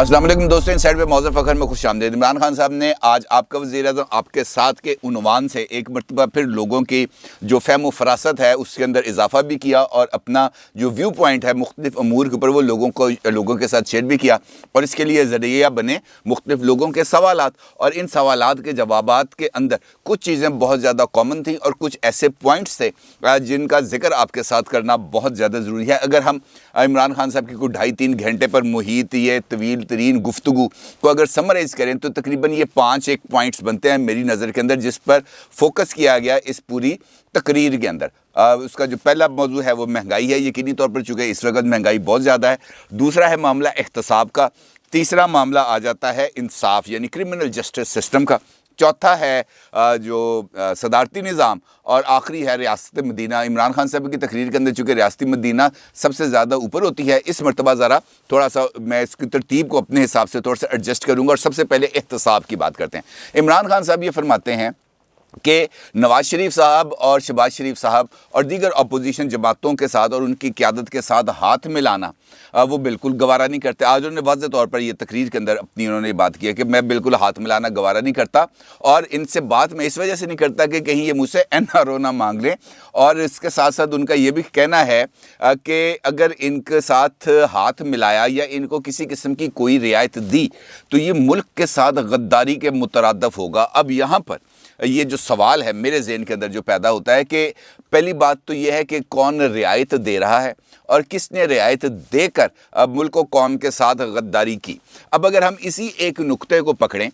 अस्सलाम वालेकुम दोस्तों, इनसाइड पे मौज़ूद फ़खर में खुश आमदीद। इमरान खान साहब ने आज आपका वज़ीर-ए-आज़म आपके साथ के उन्वान से एक मरतबा फिर लोगों की जो फ़हम व फ़रासत है उसके अंदर इजाफ़ा भी किया और अपना जो व्यू पॉइंट है मुख्तलिफ़ अमूर के ऊपर वो लोगों के साथ शेयर भी किया और इसके लिए ज़रिया बने मुख्तलिफ़ लोगों के सवालात। और इन सवालात के जवाबात के अंदर कुछ चीज़ें बहुत ज़्यादा कॉमन थी और कुछ ऐसे पॉइंट्स थे जिनका ज़िक्र आपके साथ करना बहुत ज़्यादा ज़रूरी है। अगर हम इमरान खान साहब की कोई 2.5-3 घंटे पर मुहित ये तवील तरीन गुफ्तगू को अगर समराइज़ करें तो तकरीबन ये 5 एक पॉइंट्स बनते हैं मेरी नज़र के अंदर, जिस पर फोकस किया गया इस पूरी तकरीर के अंदर। उसका जो पहला मौजू है वो महंगाई है, यकीनी तौर पर चूँकि इस वक्त महंगाई बहुत ज़्यादा है। दूसरा है मामला एहतसाब का। तीसरा मामला आ जाता है इंसाफ यानी क्रिमिनल जस्टिस सिस्टम का। चौथा है जो सदारती निज़ाम और आखिरी है रियासत मदीना। इमरान खान साहब की तकरीर के अंदर चूँकि रियासती मदीना सबसे ज़्यादा ऊपर होती है, इस मरतबा ज़रा थोड़ा सा मैं इसकी तरतीब को अपने हिसाब से थोड़ा सा एडजस्ट करूँगा और सबसे पहले एहतसाब की बात करते हैं। इमरान खान साहब ये फरमाते हैं कि नवाज़ शरीफ साहब और शहबाज शरीफ साहब और दीगर अपोजिशन जमातों के साथ और उनकी क़यादत के साथ हाथ मिलाना वो बिल्कुल गवारा नहीं करते। आज उन्होंने वाज़ेह तौर पर ये तकरीर के अंदर उन्होंने बात की है कि मैं बिल्कुल हाथ मिलाना गवारा नहीं करता और इनसे बात मैं इस वजह से नहीं करता कि कहीं ये मुझसे NRO ना मांग लें। और इसके साथ साथ उनका ये भी कहना है कि अगर इनके साथ हाथ मिलाया या इनको किसी किस्म की कोई रियायत दी तो ये मुल्क के साथ गद्दारी के मुतरादफ होगा। अब यहाँ पर ये जो सवाल है मेरे ज़हन के अंदर जो पैदा होता है कि पहली बात तो ये है कि कौन रियायत दे रहा है और किसने रियायत देकर अब मुल्क व कौम के साथ गद्दारी की। अब अगर हम इसी एक नुक्ते को पकड़ें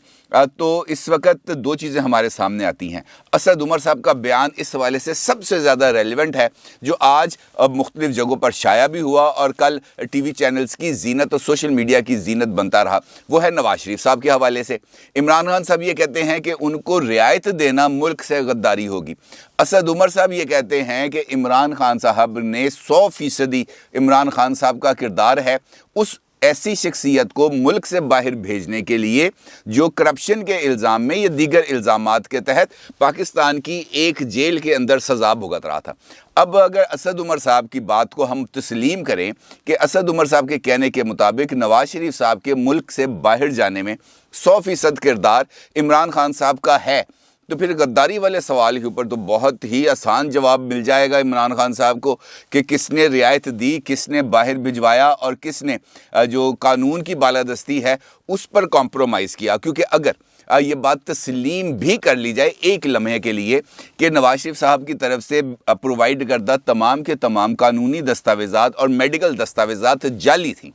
तो इस वक्त दो चीज़ें हमारे सामने आती हैं। असद उमर साहब का बयान इस हवाले से सबसे ज़्यादा रेलिवेंट है जो आज मुख्तलिफ़ जगहों पर शाया भी हुआ और कल TV चैनल्स की जीनत और सोशल मीडिया की जीनत बनता रहा। वो है नवाज़ शरीफ साहब के हवाले से। इमरान खान साहब ये कहते हैं कि उनको रियायत देना मुल्क से गद्दारी होगी। असद उमर साहब ये कहते हैं कि इमरान खान साहब ने 100% इमरान खान साहब का किरदार है उस ऐसी शख्सियत को मुल्क से बाहर भेजने के लिए जो करप्शन के इल्ज़ाम में या दीगर इल्ज़ामात के तहत पाकिस्तान की एक जेल के अंदर सज़ा भुगत रहा था। अब अगर असद उमर साहब की बात को हम तस्लीम करें कि असद उमर साहब के कहने के मुताबिक नवाज़ शरीफ साहब के मुल्क से बाहर जाने में 100% किरदार इमरान खान साहब का है तो फिर गद्दारी वाले सवाल के ऊपर तो बहुत ही आसान जवाब मिल जाएगा इमरान खान साहब को कि किसने रियायत दी, किसने बाहर भिजवाया और किसने जो कानून की बालादस्ती है उस पर कॉम्प्रोमाइज़ किया। क्योंकि अगर ये बात तस्लीम भी कर ली जाए एक लम्हे के लिए कि नवाज़ शरीफ साहब की तरफ से प्रोवाइड करदा तमाम के तमाम कानूनी दस्तावेज़ात और मेडिकल दस्तावेज़ात जाली थी,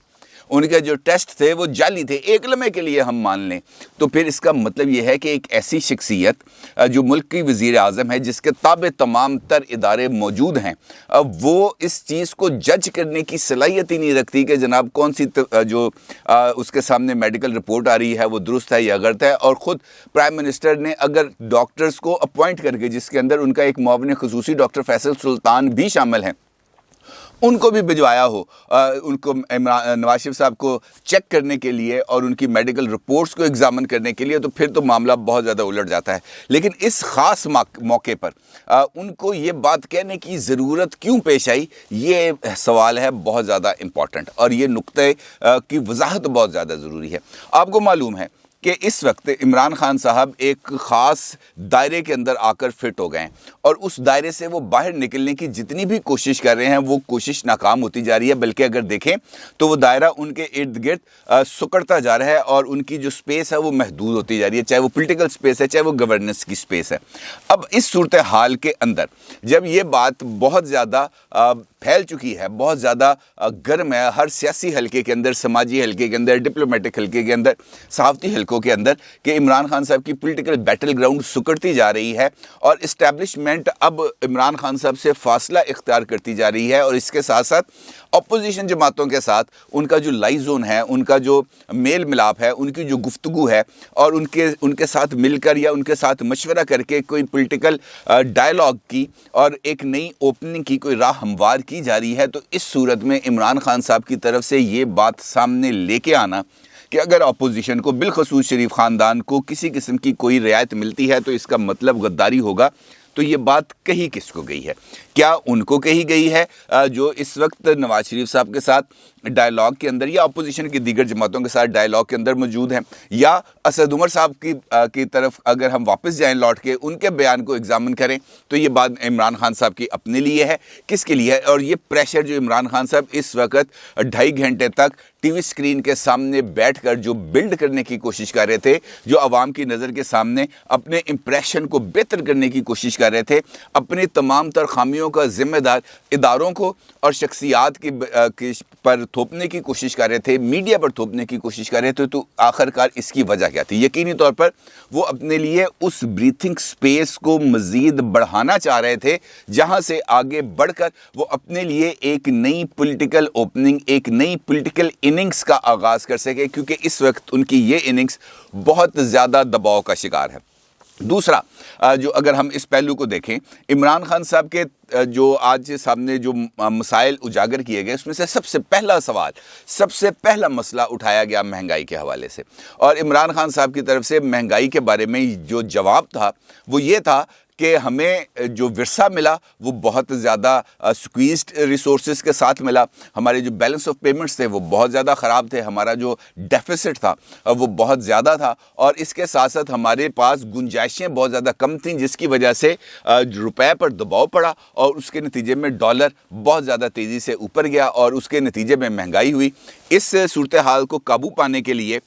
उनके जो टेस्ट थे वो जाली थे, एक लम्हे के लिए हम मान लें, तो फिर इसका मतलब ये है कि एक ऐसी शख्सियत जो मुल्क की वज़ीर आज़म है जिसके ताबे तमाम तर इदारे मौजूद हैं वो इस चीज़ को जज करने की सलाहियत ही नहीं रखती कि जनाब कौन सी जो उसके सामने मेडिकल रिपोर्ट आ रही है वो दुरुस्त है या गलत है। और ख़ुद प्राइम मिनिस्टर ने अगर डॉक्टर्स को अपॉइंट करके, जिसके अंदर उनका एक मुआविन ख़ुसूसी डॉक्टर फैसल सुल्तान भी शामिल हैं, उनको भी भिजवाया हो उनको नवाज़ शरीफ साहब को चेक करने के लिए और उनकी मेडिकल रिपोर्ट्स को एग्ज़ामिन करने के लिए, तो फिर तो मामला बहुत ज़्यादा उलट जाता है। लेकिन इस ख़ास मौके पर उनको ये बात कहने की ज़रूरत क्यों पेश आई, ये सवाल है बहुत ज़्यादा इम्पॉर्टेंट और ये नुक्ते की वजाहत बहुत ज़्यादा ज़रूरी है। आपको मालूम है कि इस वक्त इमरान खान साहब एक ख़ास दायरे के अंदर आकर फिट हो गए हैं और उस दायरे से वो बाहर निकलने की जितनी भी कोशिश कर रहे हैं वो कोशिश नाकाम होती जा रही है। बल्कि अगर देखें तो वो दायरा उनके इर्द गिर्द सिकुड़ता जा रहा है और उनकी जो स्पेस है वो महदूद होती जा रही है, चाहे वो पॉलिटिकल स्पेस है चाहे वो गवर्नेंस की स्पेस है। अब इस सूरत हाल के अंदर जब ये बात बहुत ज़्यादा फैल चुकी है, बहुत ज़्यादा गर्म है हर सियासी हलके के अंदर, समाजी हलके के अंदर, डिप्लोमेटिक हलके के अंदर, सहाफ़ती हलकों के अंदर, कि इमरान खान साहब की पॉलिटिकल बैटल ग्राउंड सिकुड़ती जा रही है और इस्टेब्लिशमेंट अब इमरान खान साहब से फासला इख्तियार करती जा रही है और इसके साथ साथ अपोजिशन जमातों के साथ उनका जो लाई जोन है, उनका जो मेल मिलाप है, उनकी जो गुफ्तगू है और उनके साथ मिलकर या उनके साथ मशवरा करके कोई पॉलिटिकल डायलॉग की और एक नई ओपनिंग की कोई राह हमवार की जा रही है। तो इस सूरत में इमरान खान साहब की तरफ से ये बात सामने लेके आना कि अगर अपोजिशन को बिलखसूस शरीफ ख़ानदान को किसी किस्म की कोई रियायत मिलती है तो इसका मतलब गद्दारी होगा, तो ये बात कही किसको गई है? क्या उनको कही गई है जो इस वक्त नवाज शरीफ साहब के साथ डायलॉग के अंदर या अपोजिशन की दीगर जमातों के साथ डायलॉग के अंदर मौजूद हैं, या असद उमर साहब की तरफ अगर हम वापस जाएं लौट के उनके बयान को एग्जामिन करें तो ये बात इमरान खान साहब की अपने लिए है, किसके लिए है? और ये प्रेशर जो इमरान खान साहब इस वक्त 2.5 घंटे तक टीवी स्क्रीन के सामने बैठकर जो बिल्ड करने की कोशिश कर रहे थे, जो आवाम की नज़र के सामने अपने इम्प्रेशन को बेहतर करने की कोशिश कर रहे थे, अपनी तमाम तर खामियों का जिम्मेदार इदारों को और शख्सियात की पर थोपने की कोशिश कर रहे थे, मीडिया पर थोपने की कोशिश कर रहे थे, तो आखिरकार इसकी वजह क्या थी? यकीनी तौर पर वो अपने लिए उस ब्रीथिंग स्पेस को मज़ीद बढ़ाना चाह रहे थे, जहाँ से आगे बढ़कर वो अपने लिए एक नई पॉलिटिकल ओपनिंग, एक नई पॉलिटिकल इनिंग्स का आगाज़ कर सके, क्योंकि इस वक्त उनकी ये इनिंग्स बहुत ज़्यादा दबाव का शिकार है। दूसरा, जो अगर हम इस पहलू को देखें, इमरान खान साहब के जो आज सामने जो मसाइल उजागर किए गए, उसमें से सबसे पहला सवाल, सबसे पहला मसला उठाया गया महंगाई के हवाले से। और इमरान खान साहब की तरफ से महंगाई के बारे में जो जवाब था वो ये था कि हमें जो विरसा मिला वो बहुत ज़्यादा स्क्वीज्ड रिसोर्सेज के साथ मिला, हमारे जो बैलेंस ऑफ पेमेंट्स थे वो बहुत ज़्यादा ख़राब थे, हमारा जो डेफिसिट था वो बहुत ज़्यादा था, और इसके साथ साथ हमारे पास गुंजाइशें बहुत ज़्यादा कम थीं, जिसकी वजह से रुपए पर दबाव पड़ा और उसके नतीजे में डॉलर बहुत ज़्यादा तेज़ी से ऊपर गया और उसके नतीजे में महंगाई हुई। इस सूरत हाल को काबू पाने के लिए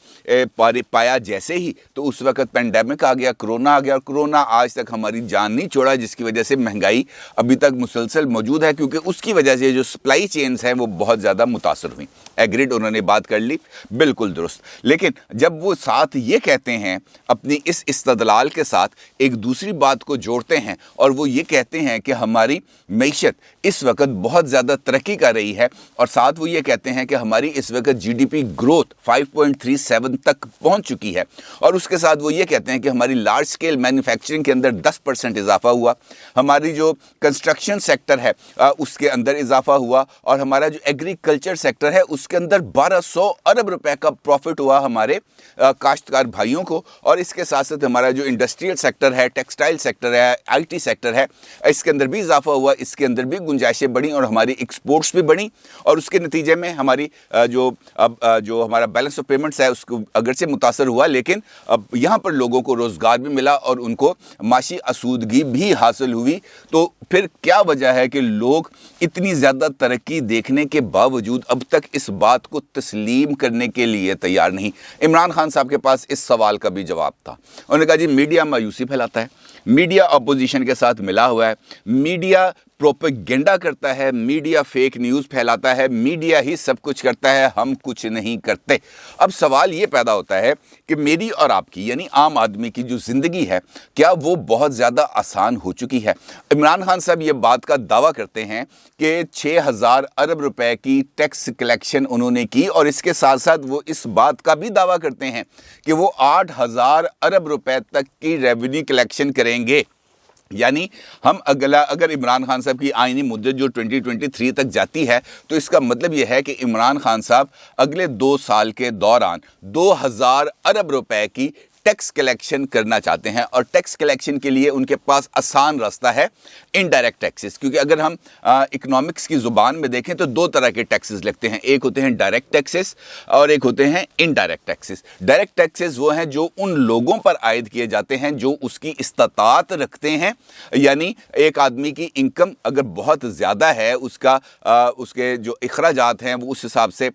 पाया जैसे ही तो उस वक्त पेंडेमिक आ गया, कोरोना आ गया, और कोरोना आज तक हमारी जान नहीं छोड़ा, जिसकी वजह से महंगाई अभी तक मुसलसल मौजूद है, क्योंकि उसकी वजह से जो सप्लाई चेन्स हैं वो बहुत ज़्यादा मुतासर हुई। एग्रीड, उन्होंने बात कर ली, बिल्कुल दुरुस्त। लेकिन जब वो साथ ये कहते हैं, अपनी इस इस्तदलाल के साथ एक दूसरी बात को जोड़ते हैं और वो ये कहते हैं कि हमारी मईशत इस वक्त बहुत ज़्यादा तरक्की कर रही है, और साथ वो ये कहते हैं कि हमारी इस वक्त जीडीपी ग्रोथ 5.37 तक पहुंच चुकी है, और उसके साथ वो ये कहते हैं कि हमारी लार्ज स्केल मैन्युफैक्चरिंग के अंदर 10% इजाफा हुआ, हमारी जो कंस्ट्रक्शन सेक्टर है उसके अंदर इजाफा हुआ, और हमारा जो एग्रीकल्चर सेक्टर है उसके अंदर 1200 अरब रुपए का प्रॉफिट हुआ हमारे काश्तकार भाइयों को। और इसके साथ साथ हमारा जो इंडस्ट्रियल सेक्टर है, टेक्सटाइल सेक्टर है, आईटी सेक्टर है, इसके अंदर भी इजाफा हुआ, इसके अंदर भी गुंजाइशें बढ़ी और हमारी एक्सपोर्ट्स भी बढ़ी, और उसके नतीजे में हमारी जो हमारा बैलेंस ऑफ पेमेंट्स है उसको अगरचे मुतासर हुआ, लेकिन अब यहाँ पर लोगों को रोज़गार भी मिला और उनको माशी आसूदगी भी हासिल हुई। तो फिर क्या वजह है कि लोग इतनी ज़्यादा तरक्की देखने के बावजूद अब तक इस बात को तस्लीम करने के लिए तैयार नहीं? इमरान खान साहब के पास इस सवाल का भी जवाब था। उन्होंने कहा जी, मीडिया मायूसी फैलाता है, मीडिया अपोजिशन के साथ मिला हुआ है, मीडिया प्रोपेगेंडा करता है, मीडिया फेक न्यूज़ फैलाता है, मीडिया ही सब कुछ करता है, हम कुछ नहीं करते। अब सवाल ये पैदा होता है कि मेरी और आपकी यानी आम आदमी की जो ज़िंदगी है, क्या वो बहुत ज़्यादा आसान हो चुकी है? इमरान खान साहब ये बात का दावा करते हैं कि 6000 अरब रुपए की टैक्स कलेक्शन उन्होंने की, और इसके साथ साथ वो इस बात का भी दावा करते हैं कि वो 8000 अरब रुपए तक की रेवेन्यू कलेक्शन करेंगे। यानी हम अगर इमरान खान साहब की आईनी मुद्दत जो 2023 तक जाती है, तो इसका मतलब यह है कि इमरान खान साहब अगले 2 साल के दौरान 2000 अरब रुपए की टैक्स कलेक्शन करना चाहते हैं। और टैक्स कलेक्शन के लिए उनके पास आसान रास्ता है इनडायरेक्ट टैक्सेस, क्योंकि अगर हम इकोनॉमिक्स की ज़ुबान में देखें तो 2 तरह के टैक्सेस लगते हैं, एक होते हैं डायरेक्ट टैक्सेस और एक होते हैं इनडायरेक्ट टैक्सेस। डायरेक्ट टैक्सेस वो हैं जो उन लोगों पर आयद किए जाते हैं जो उसकी इस्तात रखते हैं, यानी एक आदमी की इनकम अगर बहुत ज़्यादा है, उसके जो अखराजात हैं वो उस हिसाब से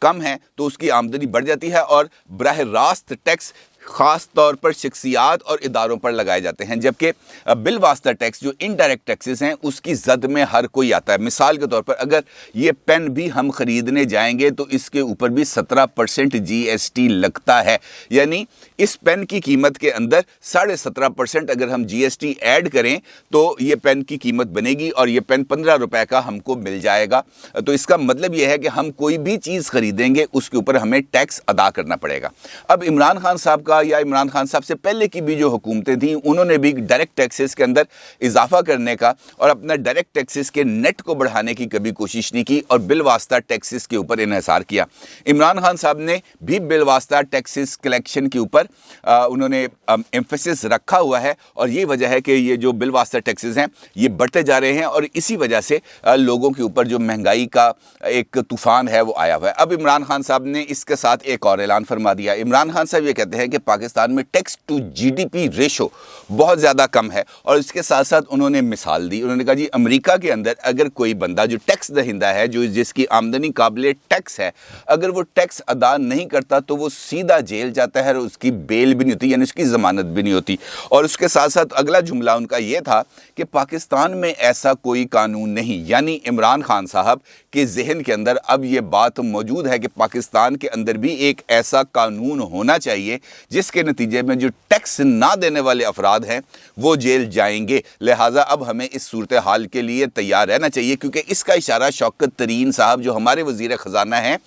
कम हैं, तो उसकी आमदनी बढ़ जाती है, और बराह रास्त टैक्स ख़ास तौर पर शख्सियात और इदारों पर लगाए जाते हैं, जबकि बिल वास्ता टैक्स जो इनडायरेक्ट टैक्सेस हैं उसकी जद में हर कोई आता है। मिसाल के तौर पर अगर ये पेन भी हम ख़रीदने जाएंगे तो इसके ऊपर भी 17% GST लगता है, यानी इस पेन की कीमत के अंदर 17.5% अगर हम GST ऐड करें तो ये पेन की कीमत बनेगी और ये पेन 15 रुपए का हमको मिल जाएगा। तो इसका मतलब ये है कि हम कोई भी चीज़ ख़रीदेंगे उसके ऊपर हमें टैक्स अदा करना पड़ेगा। अब इमरान खान साहब کا یا عمران خان صاحب سے پہلے کی بھی جو حکومتیں تھیں انہوں نے بھی ڈائریکٹ ٹیکسز کے اندر اضافہ کرنے کا اور اپنا ڈائریکٹ ٹیکسز کے نیٹ کو بڑھانے کی کبھی کوشش نہیں کی اور بالواسطہ ٹیکسز کے اوپر انحصار کیا. عمران خان صاحب نے بھی بالواسطہ ٹیکسز کلیکشن کے اوپر انہوں نے ایمفیسس رکھا ہوا ہے اور یہ وجہ ہے کہ یہ جو بالواسطہ ٹیکسز ہیں یہ بڑھتے جا رہے ہیں اور اسی وجہ سے لوگوں کے اوپر جو مہنگائی کا ایک طوفان ہے وہ آیا ہوا ہے. اب عمران خان صاحب نے اس کے ساتھ ایک اور اعلان فرما دیا. عمران خان صاحب یہ کہتے ہیں کہ پاکستان میں tax to G D P ratio بہت زیادہ کم ہے اور اس کے ساتھ ساتھ انہوں نے مثال دی. انہوں نے کہا جی امریکہ کے اندر اگر کوئی بندہ جو ٹیکس دہندہ ہے جس کی آمدنی قابل ٹیکس ہے اگر وہ ٹیکس ادا نہیں کرتا تو وہ سیدھا جیل جاتا ہے اور اس کی بیل بھی نہیں ہوتی یعنی اس کی ضمانت بھی نہیں ہوتی. اور اس کے ساتھ ساتھ اگلا جملہ ان کا یہ تھا کہ پاکستان میں ایسا کوئی قانون نہیں. یعنی عمران خان صاحب کے ذہن کے اندر اب یہ بات موجود ہے کہ پاکستان کے اندر بھی ایک ایسا قانون ہونا چاہیے جس کے نتیجے میں جو ٹیکس نہ دینے والے افراد ہیں وہ جیل جائیں گے. لہٰذا اب ہمیں اس صورتحال کے لیے تیار رہنا چاہیے کیونکہ اس کا اشارہ شوکت ترین صاحب جو ہمارے وزیر خزانہ ہیں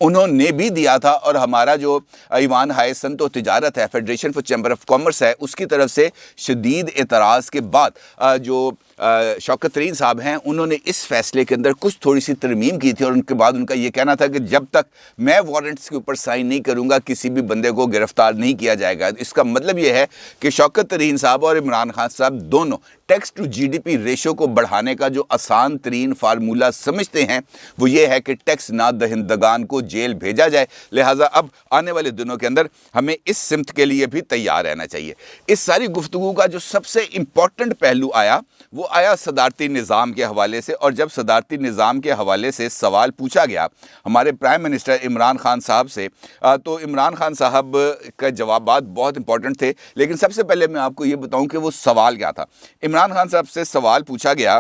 انہوں نے بھی دیا تھا اور ہمارا جو ایوان ہائے صنعت و تجارت ہے federation for chamber of commerce ہے اس کی طرف سے شدید اعتراض کے بعد جو شوکت ترین صاحب ہیں انہوں نے اس فیصلے کے اندر کچھ تھوڑی سی ترمیم کی تھی اور ان کے بعد ان کا یہ کہنا تھا کہ جب تک میں وارنٹس کے اوپر سائن نہیں کروں گا کسی بھی بندے کو گرفتار نہیں کیا جائے گا. اس کا مطلب یہ ہے کہ شوکت ترین صاحب اور عمران خان صاحب دونوں tax to G D P ratio کو بڑھانے کا جو آسان ترین فارمولہ سمجھتے ہیں وہ یہ ہے کہ ٹیکس نہ دہندگان کو جیل بھیجا جائے. لہٰذا اب آنے والے دنوں کے اندر ہمیں اس سمت کے لیے بھی تیار رہنا چاہیے. اس ساری گفتگو کا جو سب سے امپورٹنٹ پہلو آیا وہ آیا صدارتی نظام کے حوالے سے اور جب صدارتی نظام کے حوالے سے سوال پوچھا گیا ہمارے پرائم منسٹر عمران خان صاحب سے تو عمران خان صاحب کا جوابات بہت امپورٹنٹ تھے. لیکن سب سے پہلے میں آپ کو یہ بتاؤں کہ وہ سوال کیا تھا. عمران خان صاحب سے سوال پوچھا گیا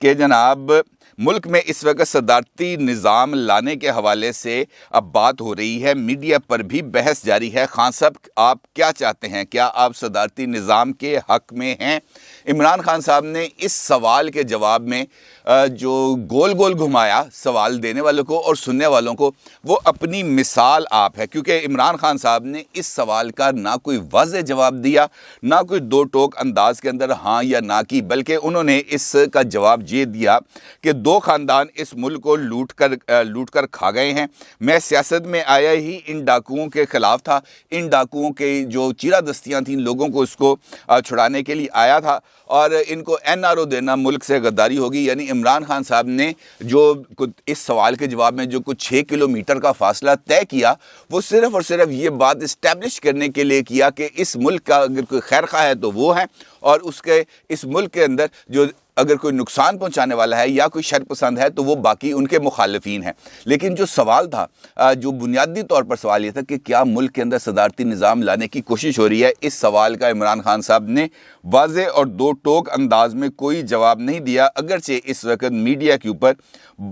کہ جناب ملک میں اس وقت صدارتی نظام لانے کے حوالے سے اب بات ہو رہی ہے میڈیا پر بھی بحث جاری ہے. خان صاحب آپ کیا چاہتے ہیں کیا آپ صدارتی نظام کے حق میں ہیں؟ عمران خان صاحب نے اس سوال کے جواب میں جو گول گول گھمایا سوال دینے والوں کو اور سننے والوں کو وہ اپنی مثال آپ ہے کیونکہ عمران خان صاحب نے اس سوال کا نہ کوئی واضح جواب دیا نہ کوئی دو ٹوک انداز کے اندر ہاں یا نہ کی بلکہ انہوں نے اس کا جواب یہ دیا کہ دو خاندان اس ملک کو لوٹ کر کھا گئے ہیں. میں سیاست میں آیا ہی ان ڈاکوؤں کے خلاف تھا. ان ڈاکوؤں کے جو چیرہ دستیاں تھیں لوگوں کو اس کو چھڑانے کے لیے آیا تھا اور ان کو این آر او دینا ملک سے غداری ہوگی. یعنی عمران خان صاحب نے جو اس سوال کے جواب میں جو کچھ 6 کلومیٹر کا فاصلہ طے کیا وہ صرف اور صرف یہ بات اسٹیبلش کرنے کے لیے کیا کہ اس ملک کا اگر کوئی خیر خواہ ہے تو وہ ہیں اور اس ملک کے اندر جو اگر کوئی نقصان پہنچانے والا ہے یا کوئی شر پسند ہے تو وہ باقی ان کے مخالفین ہیں. لیکن جو سوال تھا جو بنیادی طور پر سوال یہ تھا کہ کیا ملک کے اندر صدارتی نظام لانے کی کوشش ہو رہی ہے اس سوال کا عمران خان صاحب نے واضح اور دو ٹوک انداز میں کوئی جواب نہیں دیا. اگرچہ اس وقت میڈیا کے اوپر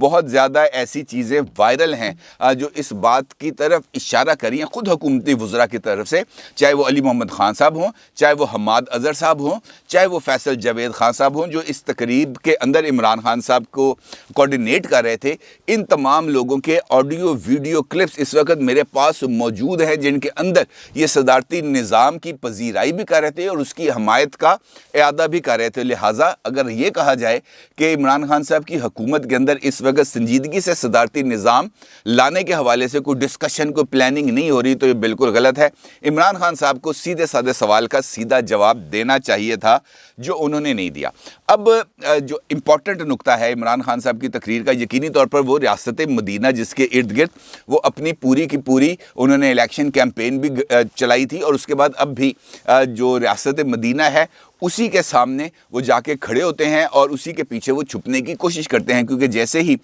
بہت زیادہ ایسی چیزیں وائرل ہیں جو اس بات کی طرف اشارہ کری ہیں خود حکومتی وزراء کی طرف سے چاہے وہ علی محمد خان صاحب ہوں چاہے وہ حماد اظہر صاحب ہوں چاہے وہ فیصل جاوید خان صاحب ہوں جو اس تقریب کے اندر عمران خان صاحب کو کوارڈینیٹ کر رہے تھے. ان تمام لوگوں کے آڈیو ویڈیو کلپس اس وقت میرے پاس موجود ہیں جن کے اندر یہ صدارتی نظام کی پذیرائی بھی کر رہے تھے اور اس کی حمایت کا اعادہ بھی کر رہے تھے. لہٰذا اگر یہ کہا جائے کہ عمران خان صاحب کی حکومت کے اندر اس وقت سنجیدگی سے صدارتی نظام لانے کے حوالے سے کوئی ڈسکشن کوئی پلاننگ نہیں ہو رہی تو یہ بالکل غلط ہے. عمران خان صاحب کو سیدھے سادے سوال کا سیدھا جواب دینا چاہیے تھا جو انہوں نے نہیں دیا. اب جو امپورٹنٹ نقطہ ہے عمران خان صاحب کی تقریر کا یقینی طور پر وہ ریاست مدینہ جس کے ارد گرد وہ اپنی پوری کی پوری انہوں نے الیکشن کیمپین بھی چلائی تھی اور اس کے بعد اب بھی جو ریاست مدینہ ہے اسی کے سامنے وہ جا کے کھڑے ہوتے ہیں اور اسی کے پیچھے وہ چھپنے کی کوشش کرتے ہیں کیونکہ جیسے ہی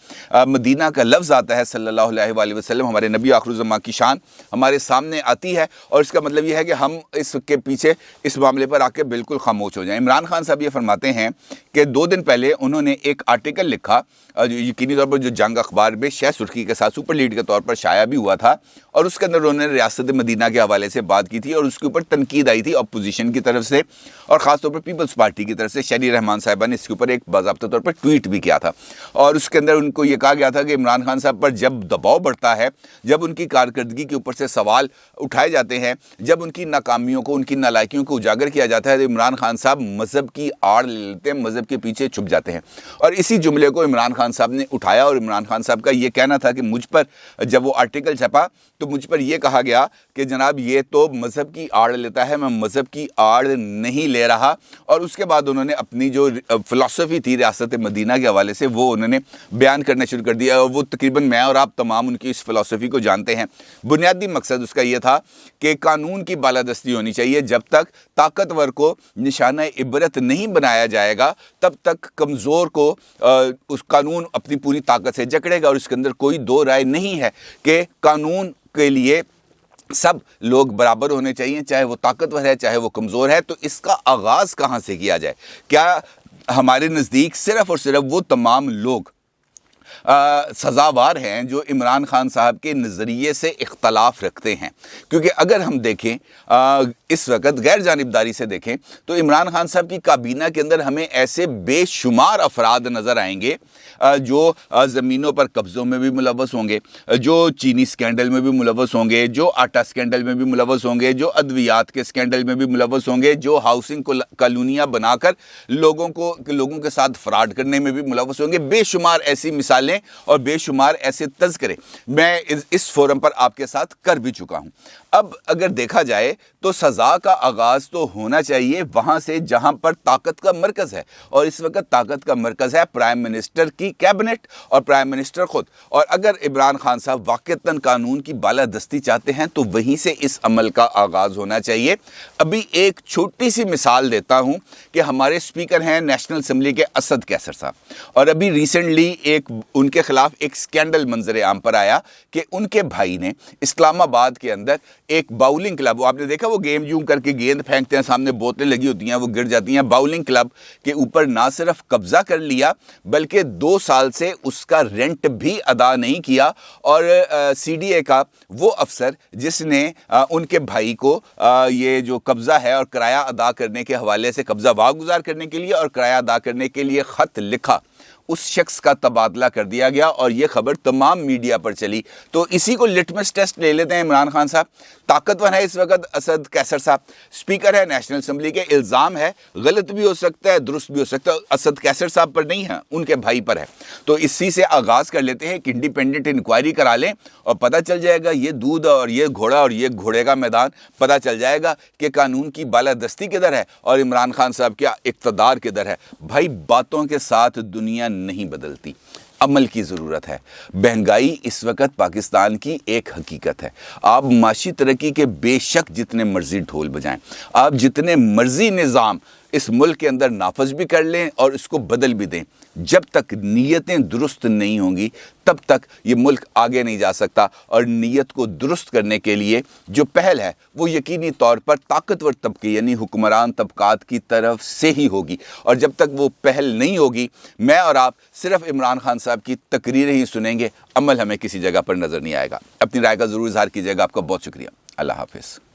مدینہ کا لفظ آتا ہے صلی اللہ علیہ وآلہ وسلم ہمارے نبی آخر الزماں کی شان ہمارے سامنے آتی ہے اور اس کا مطلب یہ ہے کہ ہم اس کے پیچھے اس معاملے پر آ کے بالکل خاموش ہو جائیں. عمران خان صاحب یہ فرماتے ہیں کہ 2 دن پہلے انہوں نے ایک آرٹیکل لکھا یقینی طور پر جو جنگ اخبار میں شہ سرخی کے ساتھ سپر لیڈ کے طور پر شائع بھی ہوا تھا اور اس کے اندر انہوں نے ریاست مدینہ کے حوالے سے بات کی تھی اور اس کے اوپر تنقید آئی تھی اپوزیشن کی طرف سے اور خاص طور तौर पर पीपल्स पार्टी की तरफ से शहरी रहमान साहिबा ने इसके ऊपर एक बाज़ाब्ता तौर पर ट्वीट भी किया था, और उसके अंदर उनको ये कहा गया था कि इमरान खान साहब पर जब दबाव बढ़ता है, जब उनकी कारकर्दगी के ऊपर से सवाल उठाए जाते हैं, जब उनकी नाकामियों को, उनकी नालायकियों को उजागर किया जाता है, तो इमरान खान साहब मज़हब की आड़ ले लेते हैं, मज़हब के पीछे छुप जाते हैं। और इसी जुमले को इमरान खान साहब ने उठाया, और इमरान खान साहब का ये कहना था कि मुझ पर जब वो आर्टिकल छपा तो मुझ पर यह कहा गया कि जनाब ये तो मज़हब की आड़ लेता है, मैं मज़हब की आड़ नहीं ले रहा। और उसके बाद उन्होंने अपनी जो फ़िलासफ़ी थी रियासत मदीना के हवाले से वो उन्होंने बयान करना शुरू कर दिया, और वो तकरीबन मैं और आप तमाम उनकी इस फ़िलासफ़ी को जानते हैं। बुनियादी मकसद उसका ये था कि कानून की बालादस्ती होनी चाहिए। जब तक ताकतवर को निशाना इबरत नहीं बनाया जाएगा, तब तक कमज़ोर को उस कानून अपनी पूरी ताकत से जकड़ेगा। और इसके अंदर कोई दो राय नहीं है कि कानून के लिए सब लोग बराबर होने चाहिए, चाहे वो ताकतवर है चाहे वो कमज़ोर है। तो इसका आगाज़ कहाँ से किया जाए? क्या हमारे नज़दीक सिर्फ़ और सिर्फ वो तमाम लोग सज़ावार हैं जो इमरान खान साहब के नज़रिए से इख्तलाफ रखते हैं? क्योंकि अगर हम देखें इस वक्त गैर जानिबदारी से देखें तो इमरान खान साहब की काबीना के अंदर हमें ऐसे बेशुमार अफराद नज़र आएंगे जो ज़मीनों पर कब्ज़ों में भी मुलव्वस होंगे, जो चीनी स्कैंडल में भी मुलव्वस होंगे, जो आटा स्कैंडल में भी मुलव्वस होंगे, जो अद्वियात के स्कैंडल में भी मुलव्वस होंगे, जो हाउसिंग कॉलोनियाँ बनाकर लोगों के साथ फ्रॉड करने में भी मुलव्वस होंगे। बेशुमार ऐसी मिसालें और बेशुमार ऐसे तज़किरे मैं इस फोरम पर आपके साथ कर भी चुका हूं। अब अगर देखा जाए तो सज़ा का आगाज़ तो होना चाहिए वहां से जहां पर ताकत का मरकज़ है, और इस वक्त ताकत का मरकज़ है प्राइम मिनिस्टर की कैबिनेट और प्राइम मिनिस्टर खुद। और अगर इमरान खान साहब वाक़तन कानून की बालादस्ती चाहते हैं तो वहीं से इस अमल का आगाज़ होना चाहिए। अभी एक छोटी सी मिसाल देता हूं कि हमारे स्पीकर हैं नेशनल असम्बली के असद कैसर साहब, और अभी रिसेंटली उनके खिलाफ एक स्कैंडल मंजर आम पर आया कि उनके भाई ने इस्लामाबाद के अंदर एक बाउलिंग क्लब, आपने देखा वो गेम यूं करके गेंद फेंकते हैं, सामने बोतलें लगी होती हैं, वो गिर जाती हैं, बाउलिंग क्लब के ऊपर ना सिर्फ कब्जा कर लिया बल्कि 2 साल से उसका रेंट भी अदा नहीं किया। और CDA का वो अफसर जिसने उनके भाई को ये जो कब्जा है और किराया अदा करने के हवाले से, कब्जा वागुजार करने के लिए और किराया अदा करने के लिए ख़त लिखा, उस शख्स का तबादला कर दिया गया, और ये खबर तमाम मीडिया पर चली। तो इसी को लिटमस टेस्ट ले लेते हैं इमरान खान साहब। ताकतवर है इस वक्त असद कैसर साहब, स्पीकर है नेशनल असम्बली के, इल्ज़ाम है, गलत भी हो सकता है दुरुस्त भी हो सकता है, असद कैसर साहब पर नहीं है, उनके भाई पर है। तो इसी से आगाज़ कर लेते हैं कि इंडिपेंडेंट इंक्वायरी करा लें और पता चल जाएगा ये दूध और ये घोड़ा और ये घोड़े का मैदान, पता चल जाएगा कि कानून की बालादस्ती किधर है और इमरान खान साहब क्या इक़्तिदार किधर है। भाई बातों के साथ दुनिया नहीं बदलती, अमल की ज़रूरत है। महंगाई इस वक्त पाकिस्तान की एक हकीकत है। आप माशी तरक्की के बेशक जितने मर्जी ढोल बजाएं, आप जितने मर्जी निज़ाम इस मुल्क के अंदर नाफज भी कर लें और इसको बदल भी दें, जब तक नीयतें दुरुस्त नहीं होंगी तब तक ये मुल्क आगे नहीं जा सकता। और नीयत को दुरुस्त करने के लिए जो पहल है वो यकीनी तौर पर ताकतवर तबके यानी हुक्मरान तबकात की तरफ से ही होगी। और जब तक वो पहल नहीं होगी, मैं और आप सिर्फ इमरान खान साहब की तकरीरें ही सुनेंगे, अमल हमें किसी जगह पर नज़र नहीं आएगा। अपनी राय का ज़रूर इज़हार कीजिएगा। आपका बहुत शुक्रिया। अल्लाह हाफिज़।